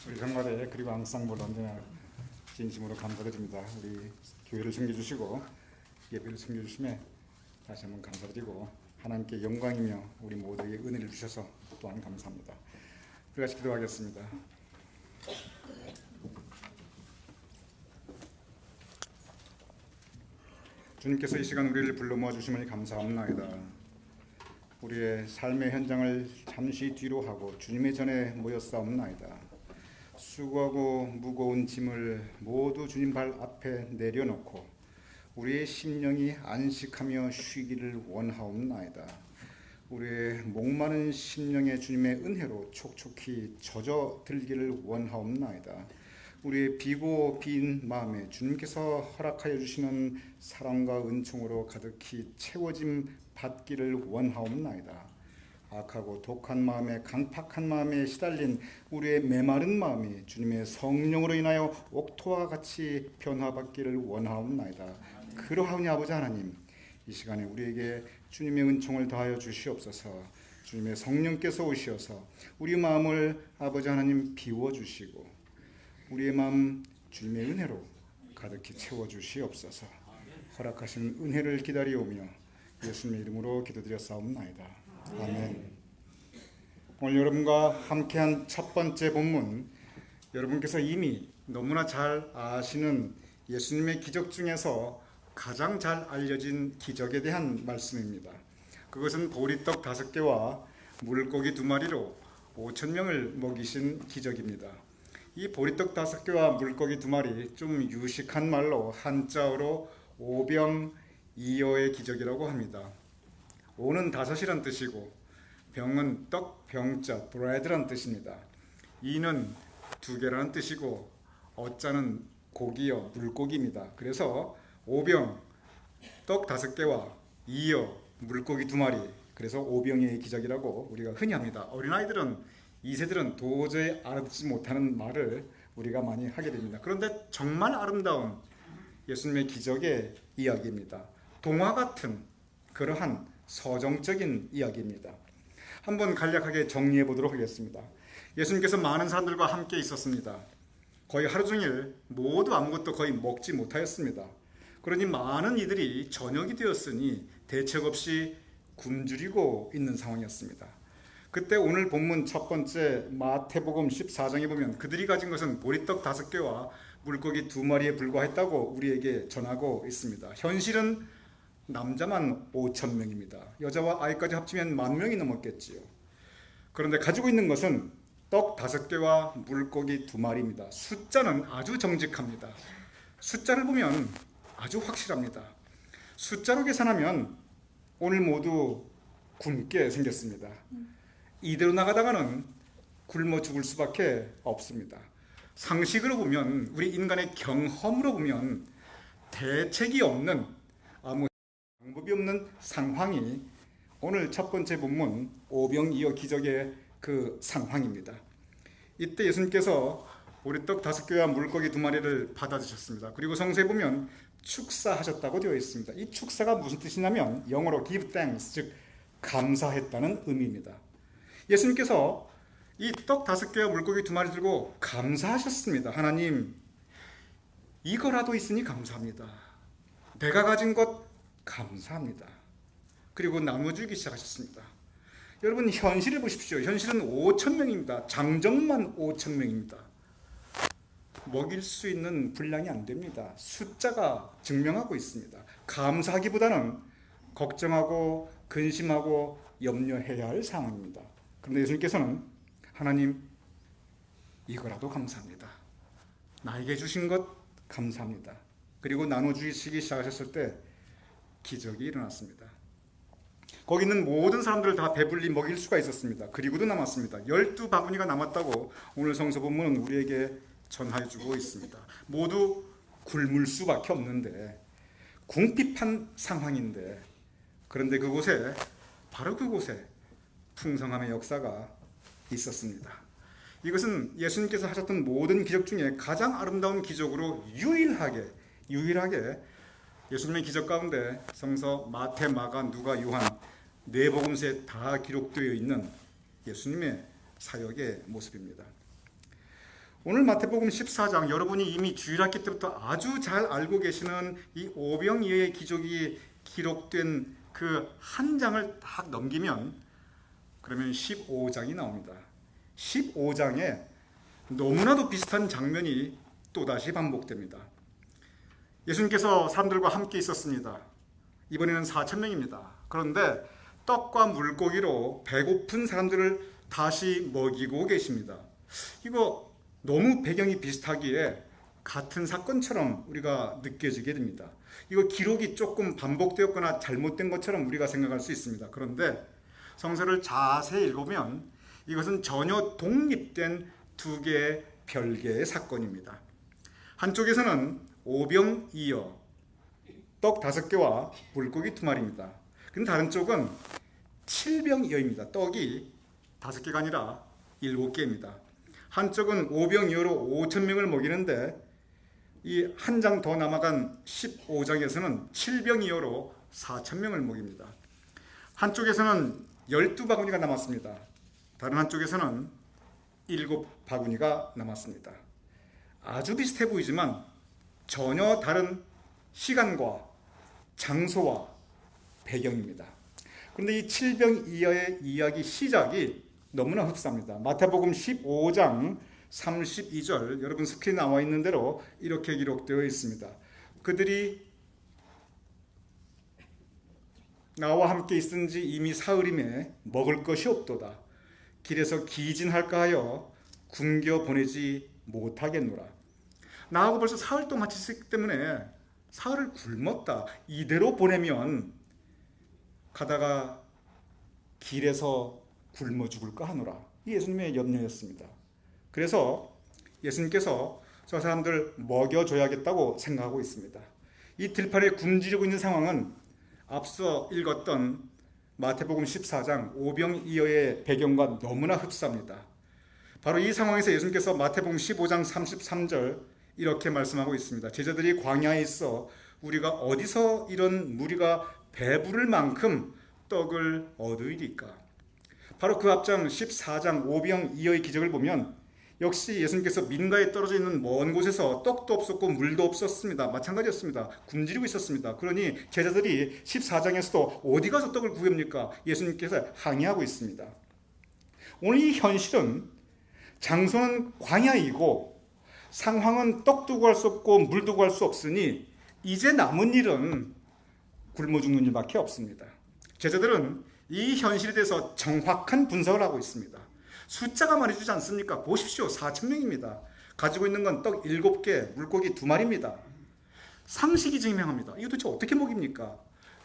우리 성가대 그리고 앙상블 언제나 진심으로 감사드립니다. 우리 교회를 섬겨주시고 예배를 섬겨주심에 다시 한번 감사드리고 하나님께 영광이며 우리 모두에게 은혜를 주셔서 또한 감사합니다. 우리 같이 기도하겠습니다. 주님께서 이 시간 우리를 불러 모아주심을 감사합나이다. 우리의 삶의 현장을 잠시 뒤로 하고 주님의 전에 모였사옵나이다. 수고하고 무거운 짐을 모두 주님 발 앞에 내려놓고 우리의 심령이 안식하며 쉬기를 원하옵나이다. 우리의 목마른 심령에 주님의 은혜로 촉촉히 젖어들기를 원하옵나이다. 우리의 비고 빈 마음에 주님께서 허락하여 주시는 사랑과 은총으로 가득히 채워짐 받기를 원하옵나이다. 악하고 독한 마음에 강팍한 마음에 시달린 우리의 메마른 마음이 주님의 성령으로 인하여 옥토와 같이 변화받기를 원하옵나이다. 그러하오니 아버지 하나님, 이 시간에 우리에게 주님의 은총을 다하여 주시옵소서. 주님의 성령께서 오시어서 우리 마음을 아버지 하나님 비워주시고 우리의 마음 주님의 은혜로 가득히 채워주시옵소서. 허락하신 은혜를 기다리오며 예수님의 이름으로 기도드렸사옵나이다. 아멘. 오늘 여러분과 함께한 첫 번째 본문, 여러분께서 이미 너무나 잘 아시는 예수님의 기적 중에서 가장 잘 알려진 기적에 대한 말씀입니다. 그것은 보리떡 5개와 물고기 2마리로 5,000명을 먹이신 기적입니다. 이 보리떡 5개와 물고기 2마리, 좀 유식한 말로 한자어로 오병이어의 기적이라고 합니다. 오는 5이란 뜻이고 병은 떡, 병자, bread란 뜻입니다. 이는 2개라는 뜻이고 어자는 고기여, 물고기입니다. 그래서 오병, 떡 5개와 이어, 물고기 2마리, 그래서 오병이어의 기적이라고 우리가 흔히 합니다. 어린아이들은, 2세들은 도저히 알아듣지 못하는 말을 우리가 많이 하게 됩니다. 그런데 정말 아름다운 예수님의 기적의 이야기입니다. 동화 같은 그러한 서정적인 이야기입니다. 한번 간략하게 정리해 보도록 하겠습니다. 예수님께서 많은 사람들과 함께 있었습니다. 거의 하루 종일 모두 아무것도 거의 먹지 못하였습니다. 그러니 많은 이들이 저녁이 되었으니 대책 없이 굶주리고 있는 상황이었습니다. 그때 오늘 본문 첫 번째 마태복음 14장에 보면 그들이 가진 것은 보리떡 5개와 물고기 2마리에 불과했다고 우리에게 전하고 있습니다. 현실은 남자만 5,000명입니다. 여자와 아이까지 합치면 10,000명이 넘었겠지요. 그런데 가지고 있는 것은 떡 5개와 물고기 2마리입니다. 숫자는 아주 정직합니다. 숫자를 보면 아주 확실합니다. 숫자로 계산하면 오늘 모두 굶게 생겼습니다. 이대로 나가다가는 굶어 죽을 수밖에 없습니다. 상식으로 보면, 우리 인간의 경험으로 보면 대책이 없는, 아무 방법이 없는 상황이 오늘 첫 번째 본문 오병이어 기적의 그 상황입니다. 이때 예수님께서 보리떡 5개와 물고기 2마리를 받아주셨습니다. 그리고 성서에 보면 축사하셨다고 되어 있습니다. 이 축사가 무슨 뜻이냐면 영어로 give thanks, 즉 감사했다는 의미입니다. 예수님께서 이 떡 5개와 물고기 2마리 들고 감사하셨습니다. 하나님, 이거라도 있으니 감사합니다. 내가 가진 것 감사합니다. 그리고 나눠주기 시작하셨습니다. 여러분, 현실을 보십시오. 현실은 5,000명입니다. 장정만 5,000명입니다. 먹일 수 있는 분량이 안 됩니다. 숫자가 증명하고 있습니다. 감사하기보다는 걱정하고 근심하고 염려해야 할 상황입니다. 그런데 예수님께서는 하나님, 이거라도 감사합니다. 나에게 주신 것 감사합니다. 그리고 나눠주시기 시작하셨을 때 기적이 일어났습니다. 거기 있는 모든 사람들을 다 배불리 먹일 수가 있었습니다. 그리고도 남았습니다. 12바구니가 남았다고 오늘 성서 본문은 우리에게 전해주고 있습니다. 모두 굶을 수밖에 없는데, 궁핍한 상황인데, 그런데 그곳에, 바로 그곳에 풍성함의 역사가 있었습니다. 이것은 예수님께서 하셨던 모든 기적 중에 가장 아름다운 기적으로 유일하게 예수님의 기적 가운데 성서 마태, 마가, 누가, 요한 4복음서에 다 기록되어 있는 예수님의 사역의 모습입니다. 오늘 마태복음 14장, 여러분이 이미 주일학기 때부터 아주 잘 알고 계시는 이 오병이어의 기적이 기록된 그 한 장을 딱 넘기면 그러면 15장이 나옵니다. 15장에 너무나도 비슷한 장면이 또다시 반복됩니다. 예수님께서 사람들과 함께 있었습니다. 이번에는 4,000명입니다. 그런데 떡과 물고기로 배고픈 사람들을 다시 먹이고 계십니다. 이거 너무 배경이 비슷하기에 같은 사건처럼 우리가 느껴지게 됩니다. 이거 기록이 조금 반복되었거나 잘못된 것처럼 우리가 생각할 수 있습니다. 그런데 성서를 자세히 읽으면 이것은 전혀 독립된 두 개의 별개의 사건입니다. 한쪽에서는 오병이어, 떡 5개와 물고기 2마리입니다. 근데 다른 쪽은 칠병이어입니다. 떡이 5개가 아니라 7개입니다. 한쪽은 오병이어로 5,000명을 먹이는데 이 한 장 더 남아간 15장에서는 칠병이어로 4,000명을 먹입니다. 한쪽에서는 12바구니가 남았습니다. 다른 한쪽에서는 7바구니가 남았습니다. 아주 비슷해 보이지만 전혀 다른 시간과 장소와 배경입니다. 그런데 이 칠병이어의 이야기 시작이 너무나 흡사합니다. 마태복음 15장 32절, 여러분 스크린 나와 있는 대로 이렇게 기록되어 있습니다. 그들이 나와 함께 있은지 이미 사흘임에 먹을 것이 없도다. 길에서 기진할까 하여 굶겨 보내지 못하겠노라. 나하고 벌써 사흘 동안 같이 있기 때문에 사흘을 굶었다. 이대로 보내면 가다가 길에서 굶어 죽을까 하노라. 이 예수님의 염려였습니다. 그래서 예수님께서 저 사람들 먹여줘야겠다고 생각하고 있습니다. 이 들판에 굶주리고 있는 상황은 앞서 읽었던 마태복음 14장 오병이어의 배경과 너무나 흡사합니다. 바로 이 상황에서 예수님께서 마태복음 15장 33절 이렇게 말씀하고 있습니다. 제자들이 광야에 있어 우리가 어디서 이런 무리가 배부를 만큼 떡을 얻으리까? 바로 그 앞장 14장 오병이어의 기적을 보면 역시 예수님께서 민가에 떨어져 있는 먼 곳에서 떡도 없었고 물도 없었습니다. 마찬가지였습니다. 굶주리고 있었습니다. 그러니 제자들이 14장에서도 어디 가서 떡을 구합니까? 예수님께서 항의하고 있습니다. 오늘 이 현실은 장소는 광야이고 상황은 떡도 구할 수 없고 물도 구할 수 없으니 이제 남은 일은 굶어 죽는 일밖에 없습니다. 제자들은 이 현실에 대해서 정확한 분석을 하고 있습니다. 숫자가 말해주지 않습니까? 보십시오. 4,000명입니다. 가지고 있는 건 떡 7개, 물고기 2마리입니다. 상식이 증명합니다. 이거 도대체 어떻게 먹입니까?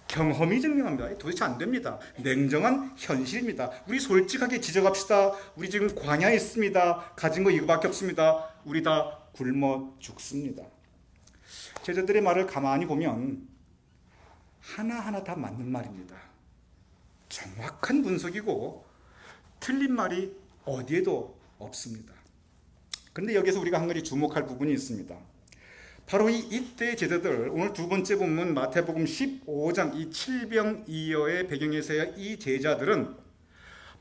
경험이 증명합니다. 도대체 안 됩니다. 냉정한 현실입니다. 우리 솔직하게 지적합시다. 우리 지금 광야에 있습니다. 가진 거 이거밖에 없습니다. 우리 다 굶어 죽습니다. 제자들의 말을 가만히 보면 하나하나 다 맞는 말입니다. 정확한 분석이고 틀린 말이 어디에도 없습니다. 그런데 여기서 우리가 한 가지 주목할 부분이 있습니다. 바로 이때의 제자들, 오늘 두 번째 본문 마태복음 15장 이 칠병이어의 배경에서의 이 제자들은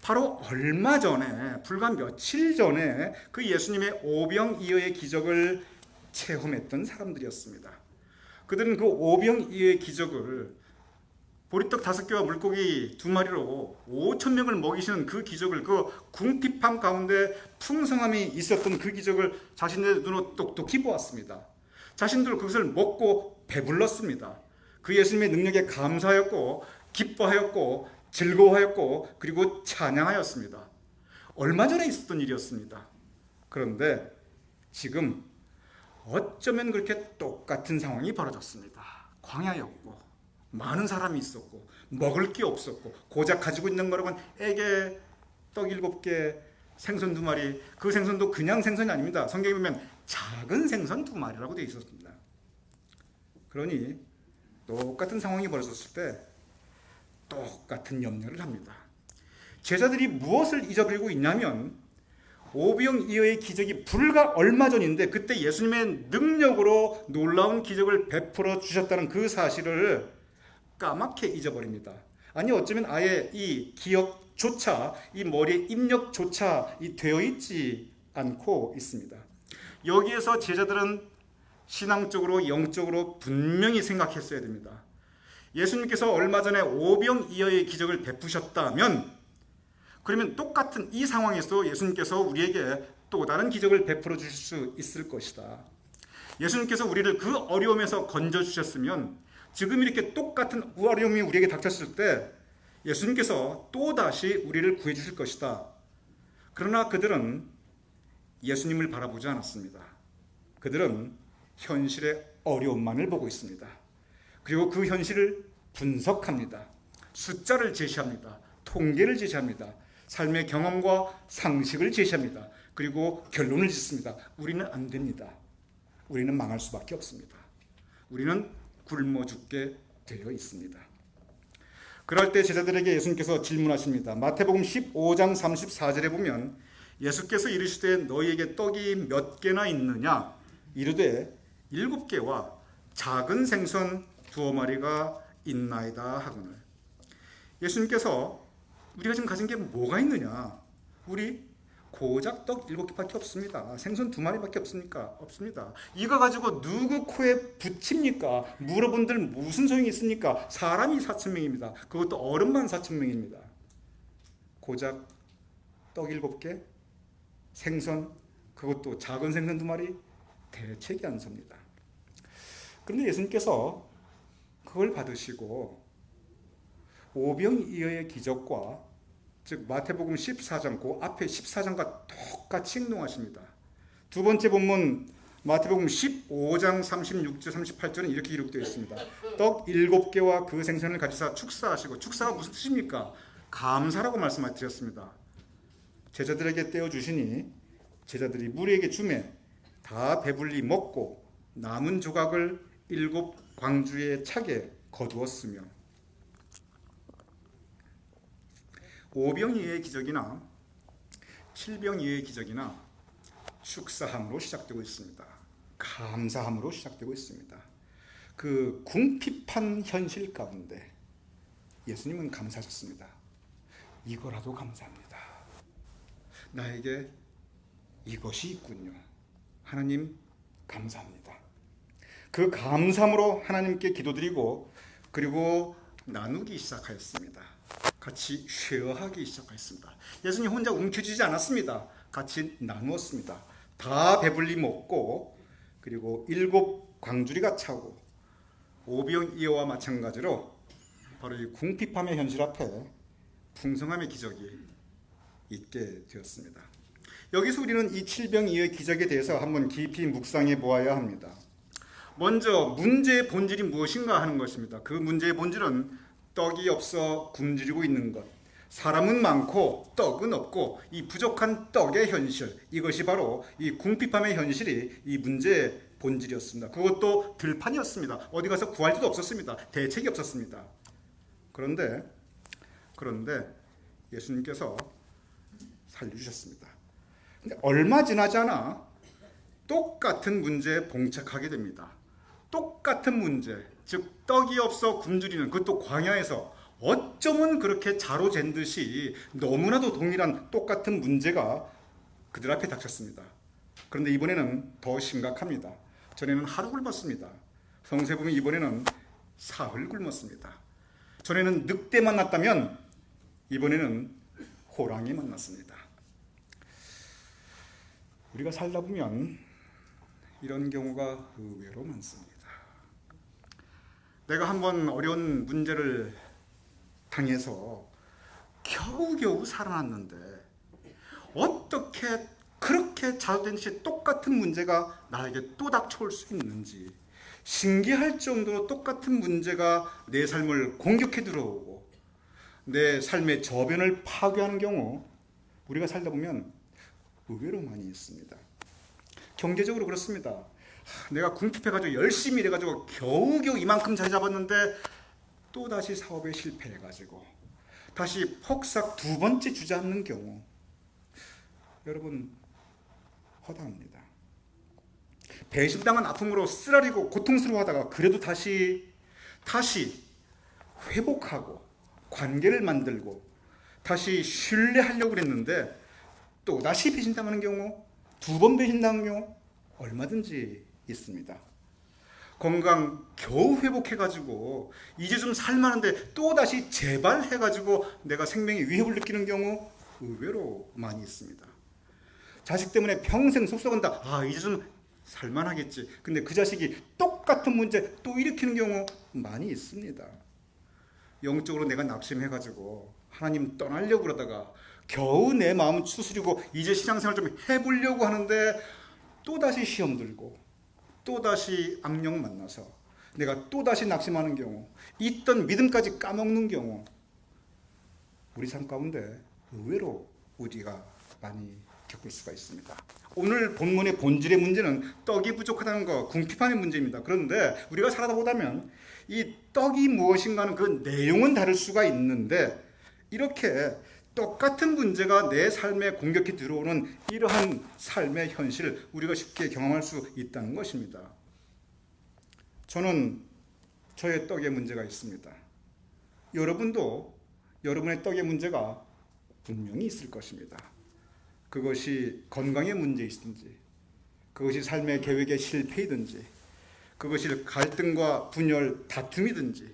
바로 얼마 전에, 불과 며칠 전에 그 예수님의 오병이어의 기적을 체험했던 사람들이었습니다. 그들은 그 오병이어의 기적을 보리떡 5개와 물고기 2마리로 5,000명을 먹이시는 그 기적을, 그 궁핍함 가운데 풍성함이 있었던 그 기적을 자신의 눈으로 똑똑히 보았습니다. 자신들 그것을 먹고 배불렀습니다. 그 예수님의 능력에 감사하였고 기뻐하였고 즐거워하였고 그리고 찬양하였습니다. 얼마 전에 있었던 일이었습니다. 그런데 지금 어쩌면 그렇게 똑같은 상황이 벌어졌습니다. 광야였고 많은 사람이 있었고 먹을 게 없었고 고작 가지고 있는 거라고는 애게 떡 7개, 생선 2마리. 그 생선도 그냥 생선이 아닙니다. 성경에 보면 작은 생선 2마리라고 되어 있었습니다. 그러니 똑같은 상황이 벌어졌을 때 똑같은 염려를 합니다. 제자들이 무엇을 잊어버리고 있냐면 오병이어의 기적이 불과 얼마 전인데 그때 예수님의 능력으로 놀라운 기적을 베풀어 주셨다는 그 사실을 까맣게 잊어버립니다. 아니 어쩌면 아예 이 기억조차, 이 머리에 입력조차 되어 있지 않고 있습니다. 여기에서 제자들은 신앙적으로 영적으로 분명히 생각했어야 됩니다. 예수님께서 얼마 전에 오병이어의 기적을 베푸셨다면, 그러면 똑같은 이 상황에서 예수님께서 우리에게 또 다른 기적을 베풀어 주실 수 있을 것이다. 예수님께서 우리를 그 어려움에서 건져주셨으면 지금 이렇게 똑같은 어려움이 우리에게 닥쳤을 때 예수님께서 또다시 우리를 구해주실 것이다. 그러나 그들은 예수님을 바라보지 않았습니다. 그들은 현실의 어려움만을 보고 있습니다. 그리고 그 현실을 분석합니다. 숫자를 제시합니다. 통계를 제시합니다. 삶의 경험과 상식을 제시합니다. 그리고 결론을 짓습니다. 우리는 안 됩니다. 우리는 망할 수밖에 없습니다. 우리는 굶어 죽게 되어 있습니다. 그럴 때 제자들에게 예수님께서 질문하십니다. 마태복음 15장 34절에 보면 예수께서 이르시되 너희에게 떡이 몇 개나 있느냐? 이르되 7개와 작은 생선 2마리가 있나이다 하거늘. 예수님께서 우리가 지금 가진 게 뭐가 있느냐? 우리 고작 떡 7개밖에 없습니다. 생선 2마리밖에 없습니다. 이거 가지고 누구 코에 붙입니까? 물어본들 무슨 소용이 있습니까? 사람이 4,000명입니다. 그것도 어른만 4,000명입니다. 고작 떡 7개, 생선, 그것도 작은 생선 2마리, 대책이 안 섭니다. 그런데 예수님께서 그걸 받으시고 오병이어의 기적과, 즉 마태복음 14장, 그 앞에 14장과 똑같이 행동하십니다. 두 번째 본문 마태복음 15장 36절 38절은 이렇게 기록되어 있습니다. 떡 7개와 그 생선을 가지사 축사하시고, 축사가 무슨 뜻입니까? 감사라고 말씀드렸습니다. 제자들에게 떼어주시니 제자들이 무리에게 주매 다 배불리 먹고 남은 조각을 7 광주의 차게 거두었으며, 오병이어의 기적이나 칠병이어의 기적이나 축사함으로 시작되고 있습니다. 감사함으로 시작되고 있습니다. 그 궁핍한 현실 가운데 예수님은 감사하셨습니다. 이거라도 감사합니다. 나에게 이것이 있군요. 하나님 감사합니다. 그 감사함으로 하나님께 기도드리고, 그리고 나누기 시작하였습니다. 같이 쉐어하기 시작하였습니다. 예수님 혼자 움켜쥐지 않았습니다. 같이 나누었습니다. 다 배불리 먹고, 그리고 7 광주리가 차고, 오병이어와 마찬가지로 바로 이 궁핍함의 현실 앞에 풍성함의 기적이 있게 되었습니다. 여기서 우리는 이 칠병이어의 기적에 대해서 한번 깊이 묵상해 보아야 합니다. 먼저 문제의 본질이 무엇인가 하는 것입니다. 그 문제의 본질은 떡이 없어 굶주리고 있는 것, 사람은 많고 떡은 없고 이 부족한 떡의 현실, 이것이 바로 이 궁핍함의 현실이 이 문제의 본질이었습니다. 그것도 들판이었습니다. 어디 가서 구할 데도 없었습니다. 대책이 없었습니다. 그런데 예수님께서 살려주셨습니다. 근데 얼마 지나지 않아 똑같은 문제에 봉착하게 됩니다. 똑같은 문제, 즉 떡이 없어 굶주리는, 그것도 광야에서 어쩌면 그렇게 자로 잰 듯이 너무나도 동일한 똑같은 문제가 그들 앞에 닥쳤습니다. 그런데 이번에는 더 심각합니다. 전에는 하루 굶었습니다. 성서에 보면 이번에는 사흘 굶었습니다. 전에는 늑대 만났다면 이번에는 호랑이 만났습니다. 우리가 살다 보면 이런 경우가 의외로 많습니다. 내가 한번 어려운 문제를 당해서 겨우겨우 살아났는데 어떻게 그렇게 자주된 듯이 똑같은 문제가 나에게 또 닥쳐올 수 있는지 신기할 정도로 똑같은 문제가 내 삶을 공격해 들어오고 내 삶의 저변을 파괴하는 경우 우리가 살다 보면 의외로 많이 있습니다. 경제적으로 그렇습니다. 내가 궁핍해가지고 열심히 일해가지고 겨우겨우 이만큼 자리 잡았는데 또다시 사업에 실패해가지고 다시 폭삭 2번째 주저앉는 경우, 여러분 허다합니다. 배신당한 아픔으로 쓰라리고 고통스러워하다가 그래도 다시 회복하고 관계를 만들고 다시 신뢰하려고 그랬는데 또다시 배신당하는 경우, 2번 배신당한 경우, 얼마든지 있습니다. 건강 겨우 회복해가지고 이제 좀 살만한데 또다시 재발해가지고 내가 생명의 위협을 느끼는 경우 의외로 많이 있습니다. 자식 때문에 평생 속썩은다. 이제 좀 살만하겠지. 근데 그 자식이 똑같은 문제 또 일으키는 경우 많이 있습니다. 영적으로 내가 낙심해가지고 하나님 떠나려고 그러다가 겨우 내 마음 추스리고 이제 신앙생활 좀 해보려고 하는데 또다시 시험 들고 또다시 악령 만나서 내가 또다시 낙심하는 경우, 있던 믿음까지 까먹는 경우, 우리 삶 가운데 의외로 우리가 많이 겪을 수가 있습니다. 오늘 본문의 본질의 문제는 떡이 부족하다는 거, 궁핍함의 문제입니다. 그런데 우리가 살아다 보다면 이 떡이 무엇인가 하는 그 내용은 다를 수가 있는데, 이렇게 똑같은 문제가 내 삶에 공격해 들어오는 이러한 삶의 현실을 우리가 쉽게 경험할 수 있다는 것입니다. 저는 저의 떡에 문제가 있습니다. 여러분도 여러분의 떡에 문제가 분명히 있을 것입니다. 그것이 건강의 문제이든지, 그것이 삶의 계획의 실패이든지, 그것이 갈등과 분열, 다툼이든지,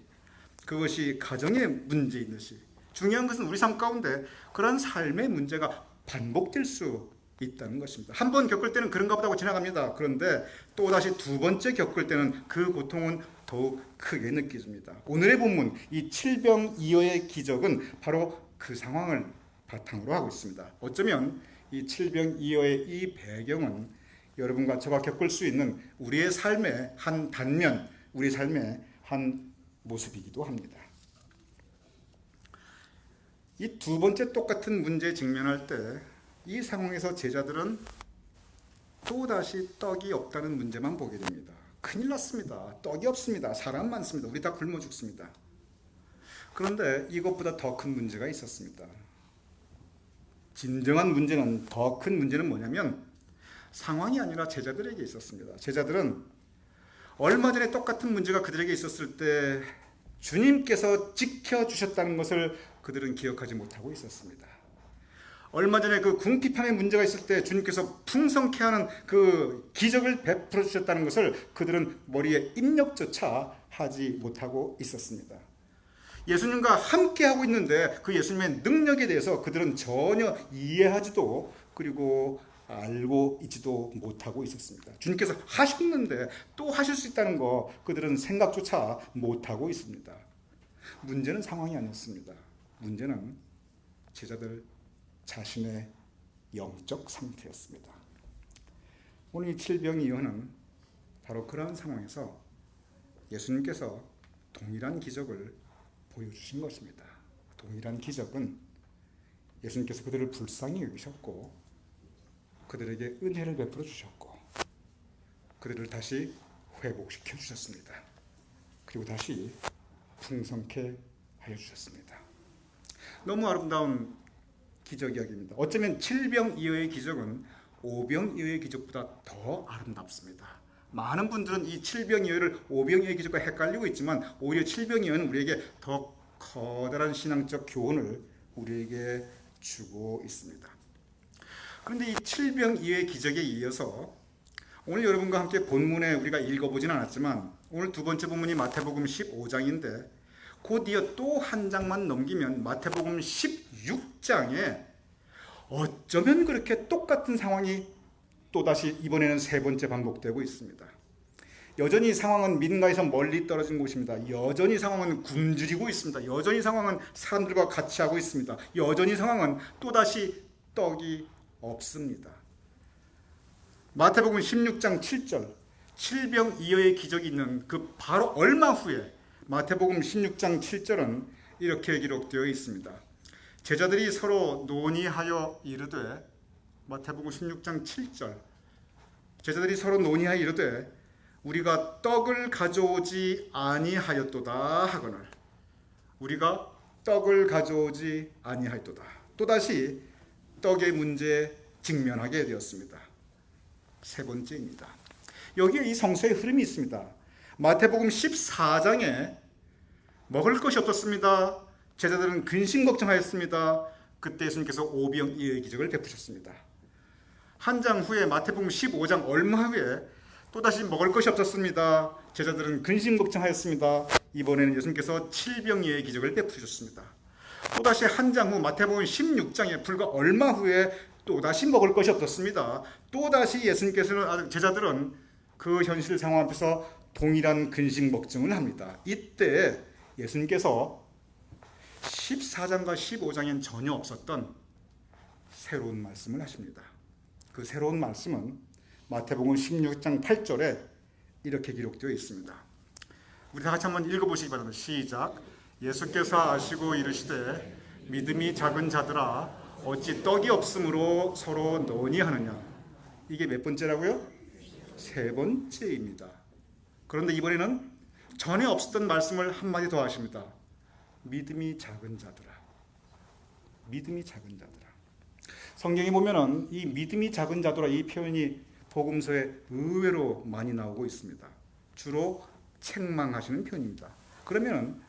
그것이 가정의 문제이든지, 중요한 것은 우리 삶 가운데 그런 삶의 문제가 반복될 수 있다는 것입니다. 한 번 겪을 때는 그런가 보다 하고 지나갑니다. 그런데 또다시 두 번째 겪을 때는 그 고통은 더욱 크게 느껴집니다. 오늘의 본문, 이 칠병이어의 기적은 바로 그 상황을 바탕으로 하고 있습니다. 어쩌면 이 칠병이어의 이 배경은 여러분과 저가 겪을 수 있는 우리의 삶의 한 단면, 우리 삶의 한 모습이기도 합니다. 이 두 번째 똑같은 문제에 직면할 때 이 상황에서 제자들은 또다시 떡이 없다는 문제만 보게 됩니다. 큰일 났습니다. 떡이 없습니다. 사람 많습니다. 우리 다 굶어 죽습니다. 그런데 이것보다 더 큰 문제가 있었습니다. 진정한 문제는, 더 큰 문제는 뭐냐면 상황이 아니라 제자들에게 있었습니다. 제자들은 얼마 전에 똑같은 문제가 그들에게 있었을 때 주님께서 지켜주셨다는 것을 그들은 기억하지 못하고 있었습니다. 얼마 전에 그 궁핍함의 문제가 있을 때 주님께서 풍성케 하는 그 기적을 베풀어 주셨다는 것을 그들은 머리에 입력조차 하지 못하고 있었습니다. 예수님과 함께하고 있는데 그 예수님의 능력에 대해서 그들은 전혀 이해하지도, 그리고 알고 있지도 못하고 있었습니다. 주님께서 하셨는데 또 하실 수 있다는 거 그들은 생각조차 못하고 있습니다. 문제는 상황이 아니었습니다. 문제는 제자들 자신의 영적 상태였습니다. 오늘 이 칠병이어는 바로 그러한 상황에서 예수님께서 동일한 기적을 보여주신 것입니다. 동일한 기적은 예수님께서 그들을 불쌍히 여기셨고 그들에게 은혜를 베풀어 주셨고 그들을 다시 회복시켜 주셨습니다. 그리고 다시 풍성케 하여 주셨습니다. 너무 아름다운 기적 이야기입니다. 어쩌면 칠병이어의 기적은 오병이어의 기적보다 더 아름답습니다. 많은 분들은 이 칠병이어를 오병이어의 기적과 헷갈리고 있지만 오히려 칠병이어는 우리에게 더 커다란 신앙적 교훈을 우리에게 주고 있습니다. 그런데 이 칠병이어의 기적에 이어서 오늘 여러분과 함께 본문에 우리가 읽어보진 않았지만 오늘 두 번째 본문이 마태복음 15장인데 곧 이어 또 한 장만 넘기면 마태복음 16장에 어쩌면 그렇게 똑같은 상황이 또다시 이번에는 세 번째 반복되고 있습니다. 여전히 상황은 민가에서 멀리 떨어진 곳입니다. 여전히 상황은 굶주리고 있습니다. 여전히 상황은 사람들과 같이 하고 있습니다. 여전히 상황은 또다시 떡이 없습니다. 마태복음 16장 7절 칠병이어의 기적이 있는 그 바로 얼마 후에 마태복음 16장 7절은 이렇게 기록되어 있습니다. 제자들이 서로 논의하여 이르되 마태복음 16장 7절 제자들이 서로 논의하여 이르되 우리가 떡을 가져오지 아니하였도다 하거늘 우리가 떡을 가져오지 아니하였도다. 또다시 떡의 문제에 직면하게 되었습니다. 세 번째입니다. 여기에 이 성서의 흐름이 있습니다. 마태복음 14장에 먹을 것이 없었습니다. 제자들은 근심 걱정하였습니다. 그때 예수님께서 오병이어의 기적을 베푸셨습니다. 한 장 후에 마태복음 15장 얼마 후에 또다시 먹을 것이 없었습니다. 제자들은 근심 걱정하였습니다. 이번에는 예수님께서 칠병이의 기적을 베푸셨습니다. 또다시 한 장 후 마태복음 16장에 불과 얼마 후에 또다시 먹을 것이 없었습니다. 또다시 예수님께서는 제자들은 그 현실 상황 앞에서 동일한 근심 걱정을 합니다. 이때 예수님께서 14장과 15장엔 전혀 없었던 새로운 말씀을 하십니다. 그 새로운 말씀은 마태복음 16장 8절에 이렇게 기록되어 있습니다. 우리 다 같이 한번 읽어보시기 바랍니다. 시작. 예수께서 아시고 이르시되 믿음이 작은 자들아 어찌 떡이 없으므로 서로 논의하느냐. 이게 몇 번째라고요? 세 번째입니다. 그런데 이번에는 전에 없었던 말씀을 한마디 더 하십니다. 믿음이 작은 자들아. 믿음이 작은 자들아. 성경에 보면은 이 믿음이 작은 자들아 이 표현이 복음서에 의외로 많이 나오고 있습니다. 주로 책망하시는 표현입니다. 그러면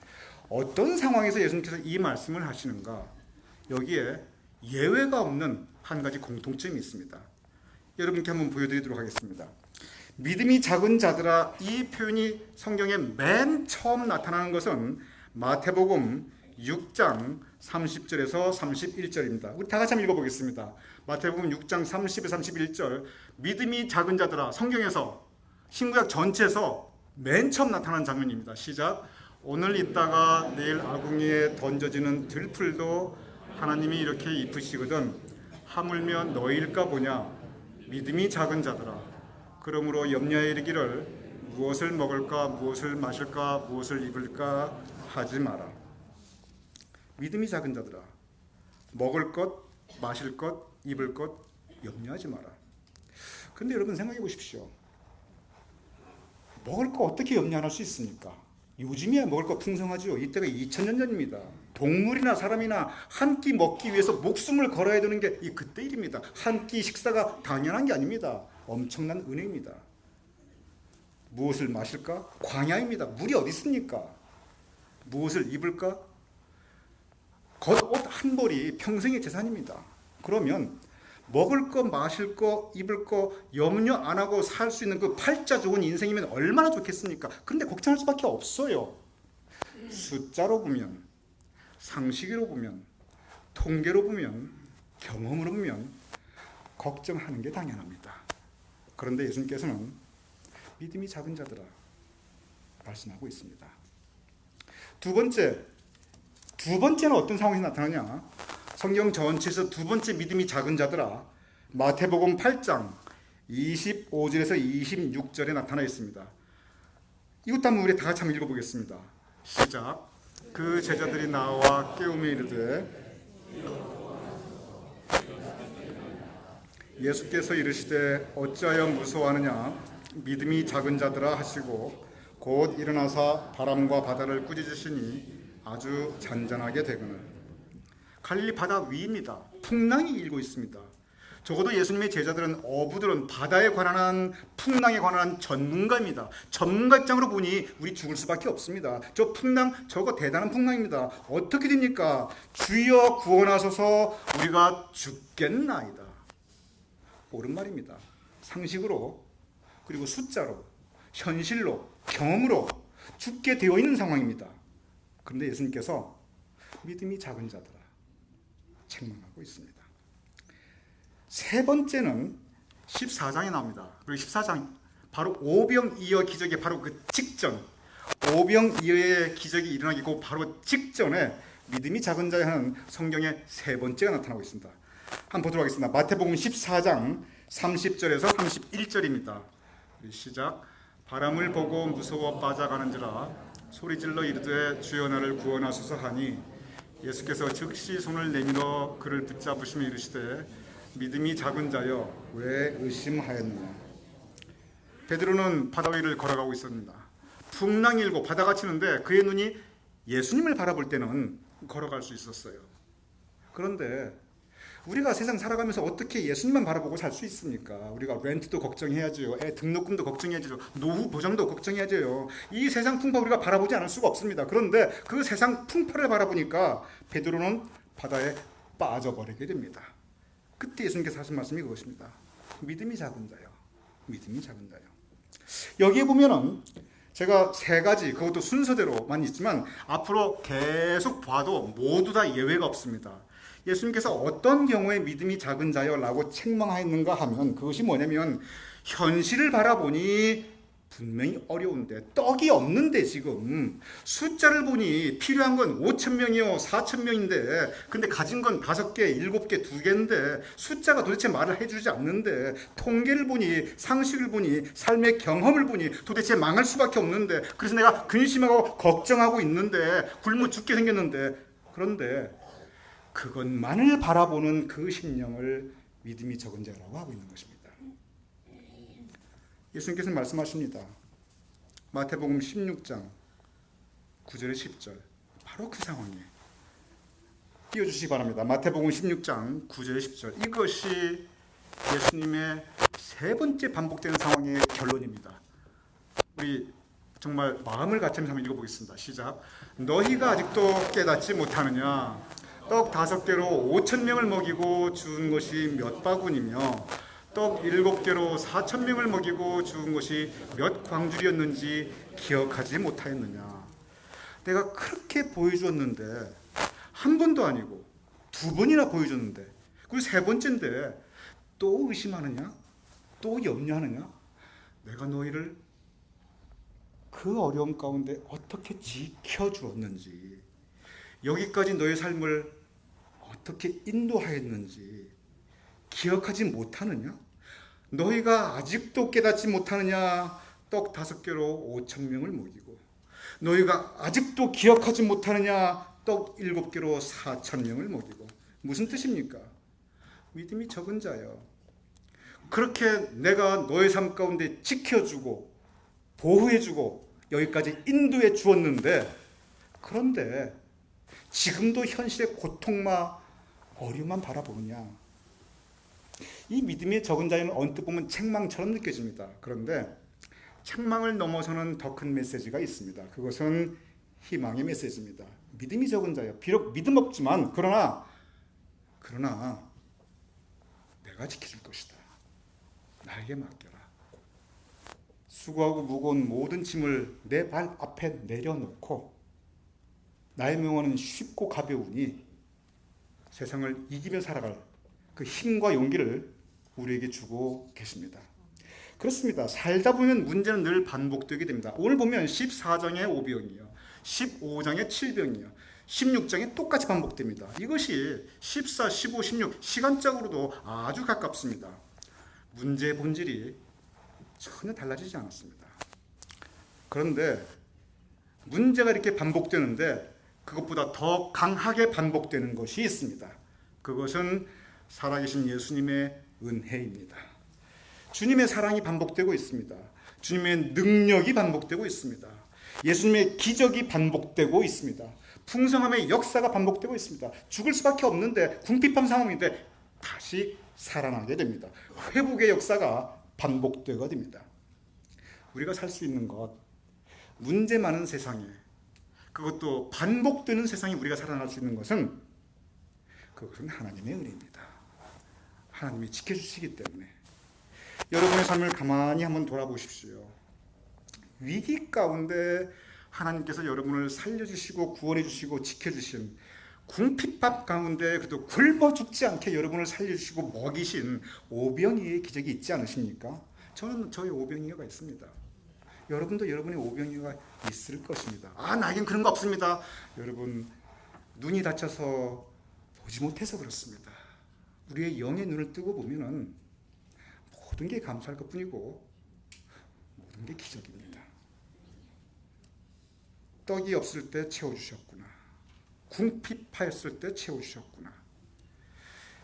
어떤 상황에서 예수님께서 이 말씀을 하시는가? 여기에 예외가 없는 한 가지 공통점이 있습니다. 여러분께 한번 보여드리도록 하겠습니다. 믿음이 작은 자들아 이 표현이 성경에 맨 처음 나타나는 것은 마태복음 6장 30절에서 31절입니다. 우리 다 같이 한번 읽어보겠습니다. 마태복음 6장 30에서 31절. 믿음이 작은 자들아. 성경에서 신구약 전체에서 맨 처음 나타난 장면입니다. 시작. 오늘 있다가 내일 아궁이에 던져지는 들풀도 하나님이 이렇게 입으시거든 하물며 너희일까 보냐. 믿음이 작은 자들아. 그러므로 염려에 이르기를 무엇을 먹을까 무엇을 마실까 무엇을 입을까 하지 마라. 믿음이 작은 자들아. 먹을 것, 마실 것, 입을 것 염려하지 마라. 그런데 여러분 생각해 보십시오. 먹을 거 어떻게 염려 안 할 수 있습니까? 요즘이야 먹을 거 풍성하죠. 이때가 2000년 전입니다. 동물이나 사람이나 한 끼 먹기 위해서 목숨을 걸어야 되는 게 그때 일입니다. 한 끼 식사가 당연한 게 아닙니다. 엄청난 은혜입니다. 무엇을 마실까? 광야입니다. 물이 어디 있습니까? 무엇을 입을까? 겉옷 한 벌이 평생의 재산입니다. 그러면 먹을 거, 마실 거, 입을 거 염려 안 하고 살 수 있는 그 팔자 좋은 인생이면 얼마나 좋겠습니까? 그런데 걱정할 수밖에 없어요. 숫자로 보면, 상식으로 보면, 통계로 보면, 경험으로 보면 걱정하는 게 당연합니다. 그런데 예수님께서는 믿음이 작은 자들아 말씀하고 있습니다. 두 번째는 어떤 상황이 나타나냐? 성경 전체에서 두 번째 믿음이 작은 자들아 마태복음 8장 25절에서 26절에 나타나 있습니다. 이것도 한번 우리 다 같이 한번 읽어보겠습니다. 시작. 그 제자들이 나와 깨우며 이르되 예수께서 이르시되 어찌하여 무서워하느냐 믿음이 작은 자들아 하시고 곧 일어나사 바람과 바다를 꾸짖으시니 아주 잔잔하게 되거늘. 갈릴리 바다 위입니다. 풍랑이 일고 있습니다. 적어도 예수님의 제자들은 어부들은 바다에 관한 풍랑에 관한 전문가입니다. 전문가 입장으로 보니 우리 죽을 수밖에 없습니다. 저 풍랑 저거 대단한 풍랑입니다. 어떻게 됩니까? 주여 구원하소서 우리가 죽겠나이다. 옳은 말입니다. 상식으로 그리고 숫자로 현실로 경험으로 죽게 되어 있는 상황입니다. 그런데 예수님께서 믿음이 작은 자들아 책망하고 있습니다. 세 번째는 14장에 나옵니다. 그리고 14장 바로 오병이어 기적의 바로 그 직전 오병이어의 기적이 일어나기 그 바로 직전에 믿음이 작은 자에 하는 성경의 세 번째가 나타나고 있습니다. 한번 보도록 하겠습니다. 마태복음 14장 30절에서 31절입니다. 시작. 바람을 보고 무서워 빠져가는지라 소리질러 이르되 주여 나를 구원하소서 하니 예수께서 즉시 손을 내밀어 그를 붙잡으시며 이르시되 믿음이 작은 자여 왜 의심하였느냐. 베드로는 바다 위를 걸어가고 있었습니다. 풍랑이 일고 바다가 치는데 그의 눈이 예수님을 바라볼 때는 걸어갈 수 있었어요. 그런데 우리가 세상 살아가면서 어떻게 예수님만 바라보고 살 수 있습니까? 우리가 렌트도 걱정해야죠. 애 등록금도 걱정해야죠. 노후 보장도 걱정해야죠. 이 세상 풍파 우리가 바라보지 않을 수가 없습니다. 그런데 그 세상 풍파를 바라보니까 베드로는 바다에 빠져버리게 됩니다. 그때 예수님께서 하신 말씀이 그것입니다. 믿음이 작은 자요. 믿음이 작은 자요. 여기에 보면은 제가 세 가지, 그것도 순서대로만 있지만 앞으로 계속 봐도 모두 다 예외가 없습니다. 예수님께서 어떤 경우에 믿음이 작은 자요 라고 책망하였는가 하면 그것이 뭐냐면 현실을 바라보니 분명히 어려운데 떡이 없는데 지금 숫자를 보니 필요한 건 5천 명이요 4천 명인데 근데 가진 건 5개 7개 2개인데 숫자가 도대체 말을 해주지 않는데 통계를 보니 상식을 보니 삶의 경험을 보니 도대체 망할 수밖에 없는데 그래서 내가 근심하고 걱정하고 있는데 굶어 죽게 생겼는데 그런데 그것만을 바라보는 그 심령을 믿음이 적은 자라고 하고 있는 것입니다. 예수님께서 말씀하십니다. 마태복음 16장 9절에 10절 바로 그 상황에 띄워주시기 바랍니다. 마태복음 16장 9절에 10절 이것이 예수님의 세 번째 반복되는 상황의 결론입니다. 우리 정말 마음을 같이면서 한번 읽어보겠습니다. 시작. 너희가 아직도 깨닫지 못하느냐 떡 5개로 5천 명을 먹이고 준 것이 몇 바구니며 떡 7개로 4천 명을 먹이고 죽은 것이 몇 광줄이었는지 기억하지 못하였느냐. 내가 그렇게 보여줬는데 한 번도 아니고 2번이나 보여줬는데 그리고 3번째인데 또 의심하느냐? 또 염려하느냐? 내가 너희를 그 어려움 가운데 어떻게 지켜주었는지 여기까지 너의 삶을 어떻게 인도하였는지 기억하지 못하느냐? 너희가 아직도 깨닫지 못하느냐? 떡 5개로 5천 명을 먹이고 너희가 아직도 기억하지 못하느냐? 떡 7개로 4천 명을 먹이고 무슨 뜻입니까? 믿음이 적은 자요. 그렇게 내가 너의 삶 가운데 지켜주고 보호해주고 여기까지 인도해 주었는데 그런데 지금도 현실의 고통만 어려움만 바라보느냐? 이 믿음이 적은 자는 언뜻 보면 책망처럼 느껴집니다. 그런데 책망을 넘어서는 더 큰 메시지가 있습니다. 그것은 희망의 메시지입니다. 믿음이 적은 자요. 비록 믿음 없지만 그러나 내가 지켜줄 것이다. 나에게 맡겨라. 수고하고 무거운 모든 짐을 내 발 앞에 내려놓고 나의 명언은 쉽고 가벼우니 세상을 이기며 살아갈 그 힘과 용기를 우리에게 주고 계십니다. 그렇습니다. 살다 보면 문제는 늘 반복되게 됩니다. 오늘 보면 14장의 오병이요, 15장의 7병이요, 16장에 똑같이 반복됩니다. 이것이 14, 15, 16 시간적으로도 아주 가깝습니다. 문제의 본질이 전혀 달라지지 않았습니다. 그런데 문제가 이렇게 반복되는데 그것보다 더 강하게 반복되는 것이 있습니다. 그것은 살아계신 예수님의 은혜입니다. 주님의 사랑이 반복되고 있습니다. 주님의 능력이 반복되고 있습니다. 예수님의 기적이 반복되고 있습니다. 풍성함의 역사가 반복되고 있습니다. 죽을 수밖에 없는데 궁핍한 상황인데 다시 살아나게 됩니다. 회복의 역사가 반복되게 됩니다. 우리가 살 수 있는 것, 문제 많은 세상에 그것도 반복되는 세상에 우리가 살아날 수 있는 것은 그것은 하나님의 은혜입니다. 하나님이 지켜주시기 때문에 여러분의 삶을 가만히 한번 돌아보십시오. 위기 가운데 하나님께서 여러분을 살려주시고 구원해주시고 지켜주신 궁핍밥 가운데 그래도 굶어 죽지 않게 여러분을 살려주시고 먹이신 오병이의 기적이 있지 않으십니까? 저는 저희 오병이어가 있습니다. 여러분도 여러분의 오병이어가 있을 것입니다. 나에겐 그런 거 없습니다. 여러분 눈이 다쳐서 보지 못해서 그렇습니다. 우리의 영의 눈을 뜨고 보면은 모든 게 감사할 것뿐이고 모든 게 기적입니다. 떡이 없을 때 채워주셨구나. 궁핍하였을 때 채워주셨구나.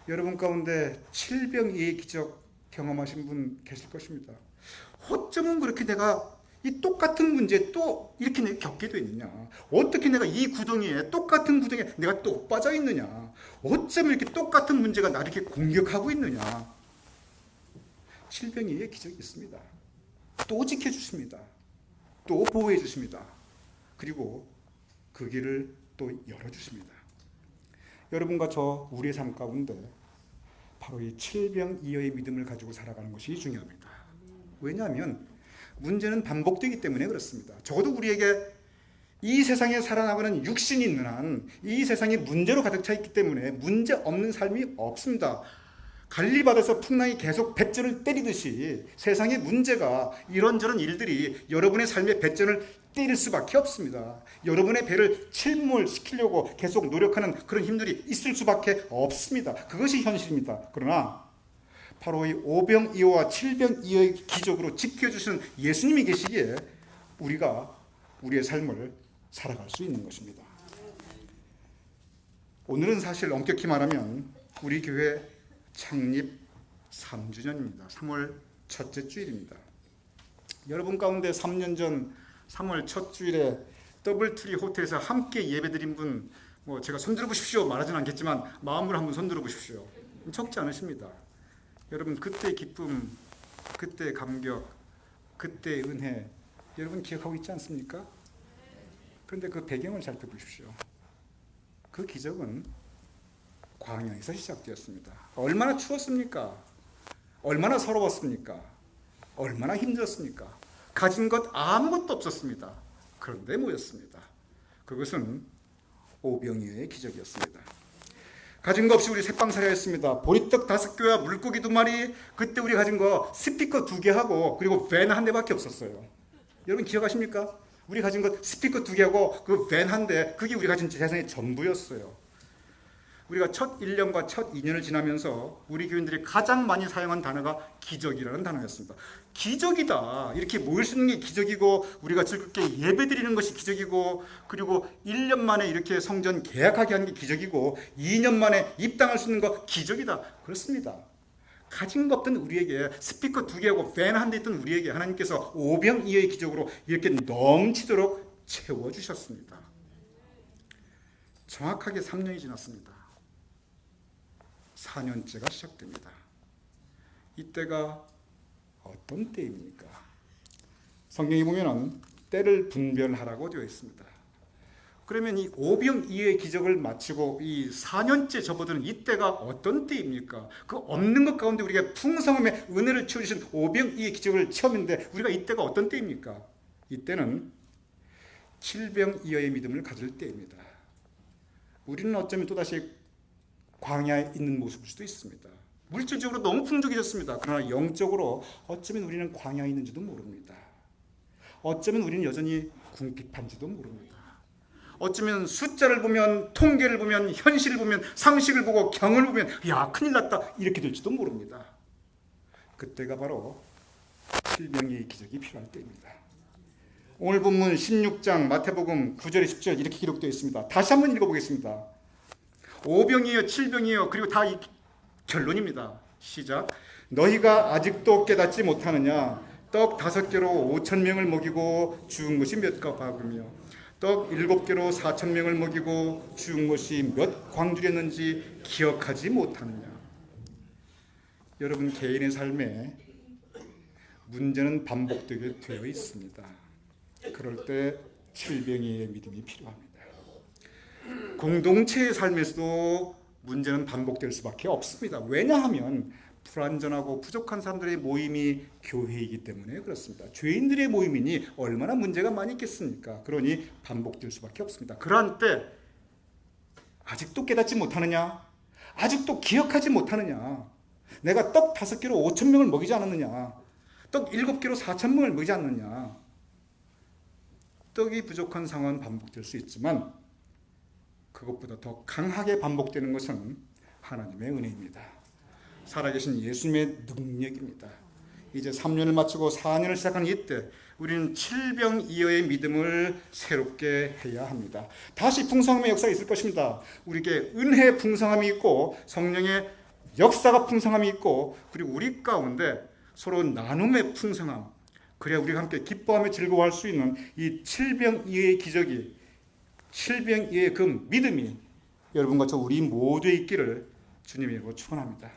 여러분 가운데 7병이의 기적 경험하신 분 계실 것입니다. 어쩌면 그렇게 내가 이 똑같은 문제에 또 이렇게 내가 겪게 되느냐? 어떻게 내가 이 구덩이에 똑같은 구덩이에 내가 또 빠져 있느냐? 어쩌면 이렇게 똑같은 문제가 나를 이렇게 공격하고 있느냐? 7병이의 기적이 있습니다. 또 지켜주십니다. 또 보호해 주십니다. 그리고 그 길을 또 열어주십니다. 여러분과 저 우리의 삶 가운데 바로 이 칠병이어의 믿음을 가지고 살아가는 것이 중요합니다. 왜냐하면 문제는 반복되기 때문에 그렇습니다. 적어도 우리에게 이 세상에 살아나가는 육신이 있는 한 이 세상이 문제로 가득 차 있기 때문에 문제 없는 삶이 없습니다. 갈리바다에서 풍랑이 계속 배전을 때리듯이 세상의 문제가 이런저런 일들이 여러분의 삶의 배전을 때릴 수밖에 없습니다. 여러분의 배를 침몰시키려고 계속 노력하는 그런 힘들이 있을 수밖에 없습니다. 그것이 현실입니다. 그러나 바로 이 오병이어와 칠병이어의 기적으로 지켜주시는 예수님이 계시기에 우리가 우리의 삶을 살아갈 수 있는 것입니다. 오늘은 사실 엄격히 말하면 우리 교회 창립 3주년입니다. 3월 첫째 주일입니다. 여러분 가운데 3년 전 3월 첫 주일에 더블트리 호텔에서 함께 예배드린 분, 제가 손들어 보십시오 말하지는 않겠지만 마음으로 한번 손들어 보십시오. 적지 않으십니다. 여러분 그때의 기쁨, 그때의 감격, 그때의 은혜 여러분 기억하고 있지 않습니까? 그런데 그 배경을 살펴보십시오. 그 기적은 광야에서 시작되었습니다. 얼마나 추웠습니까? 얼마나 서러웠습니까? 얼마나 힘들었습니까? 가진 것 아무것도 없었습니다. 그런데 모였습니다. 그것은 오병이어의 기적이었습니다. 가진 거 없이 우리 새빵살이 했습니다. 보리떡 5개와 물고기 2마리, 그때 우리 가진 거 스피커 2개 하고 그리고 밴 1대밖에 없었어요. 여러분 기억하십니까? 우리 가진 것 스피커 2개하고 그 밴 1대, 그게 우리 가진 재산의 전부였어요. 우리가 첫 1년과 첫 2년을 지나면서 우리 교인들이 가장 많이 사용한 단어가 기적이라는 단어였습니다. 기적이다. 이렇게 모일 수 있는 게 기적이고 우리가 즐겁게 예배드리는 것이 기적이고 그리고 1년 만에 이렇게 성전 계약하게 하는 게 기적이고 2년 만에 입당할 수 있는 거 기적이다. 그렇습니다. 가진 것 없던 우리에게 스피커 2개하고 팬 1대 있던 우리에게 하나님께서 오병이어의 기적으로 이렇게 넘치도록 채워주셨습니다. 정확하게 3년이 지났습니다. 4년째가 시작됩니다. 이때가 어떤 때입니까? 성경에 보면 때를 분별하라고 되어 있습니다. 그러면 이 오병이어의 기적을 마치고 이 4년째 접어드는 이때가 어떤 때입니까? 그 없는 것 가운데 우리가 풍성함의 은혜를 채워주신 오병이어의 기적을 체험했는데 우리가 이때가 어떤 때입니까? 이때는 칠병이어의 믿음을 가질 때입니다. 우리는 어쩌면 또다시 광야에 있는 모습일 수도 있습니다. 물질적으로 너무 풍족해졌습니다. 그러나 영적으로 어쩌면 우리는 광야에 있는지도 모릅니다. 어쩌면 우리는 여전히 궁핍한지도 모릅니다. 어쩌면 숫자를 보면, 통계를 보면, 현실을 보면, 상식을 보고 경을 보면 야 큰일 났다 이렇게 될지도 모릅니다. 그때가 바로 칠병이의 기적이 필요할 때입니다. 오늘 본문 16장 마태복음 9절에 10절 이렇게 기록되어 있습니다. 다시 한번 읽어보겠습니다. 오병이어요, 칠병이에요. 그리고 다 이 결론입니다. 시작. 너희가 아직도 깨닫지 못하느냐? 떡 5개로 5,000명을 먹이고 죽은 것이 몇 가박이며 떡 7개로 4,000명을 먹이고 죽은 것이 몇 광주렸는지 기억하지 못하느냐? 여러분 개인의 삶에 문제는 반복되게 되어 있습니다. 그럴 때 칠병이의 믿음이 필요합니다. 공동체의 삶에서도 문제는 반복될 수밖에 없습니다. 왜냐하면 불완전하고 부족한 사람들의 모임이 교회이기 때문에 그렇습니다. 죄인들의 모임이니 얼마나 문제가 많이 있겠습니까? 그러니 반복될 수밖에 없습니다. 그러한 때 아직도 깨닫지 못하느냐? 아직도 기억하지 못하느냐? 내가 떡 5개로 5,000명을 먹이지 않았느냐? 떡 7개로 4,000명을 먹이지 않느냐? 떡이 부족한 상황은 반복될 수 있지만 그것보다 더 강하게 반복되는 것은 하나님의 은혜입니다. 살아계신 예수님의 능력입니다. 이제 3년을 마치고 4년을 시작하는 이때 우리는 칠병이어의 믿음을 새롭게 해야 합니다. 다시 풍성함의 역사가 있을 것입니다. 우리에게 은혜의 풍성함이 있고 성령의 역사가 풍성함이 있고 그리고 우리 가운데 서로 나눔의 풍성함, 그래야 우리가 함께 기뻐하며 즐거워할 수 있는 이 칠병이어의 기적이, 칠병이어의 그 믿음이 여러분과 저 우리 모두에 있기를 주님의 이름으로 축원합니다.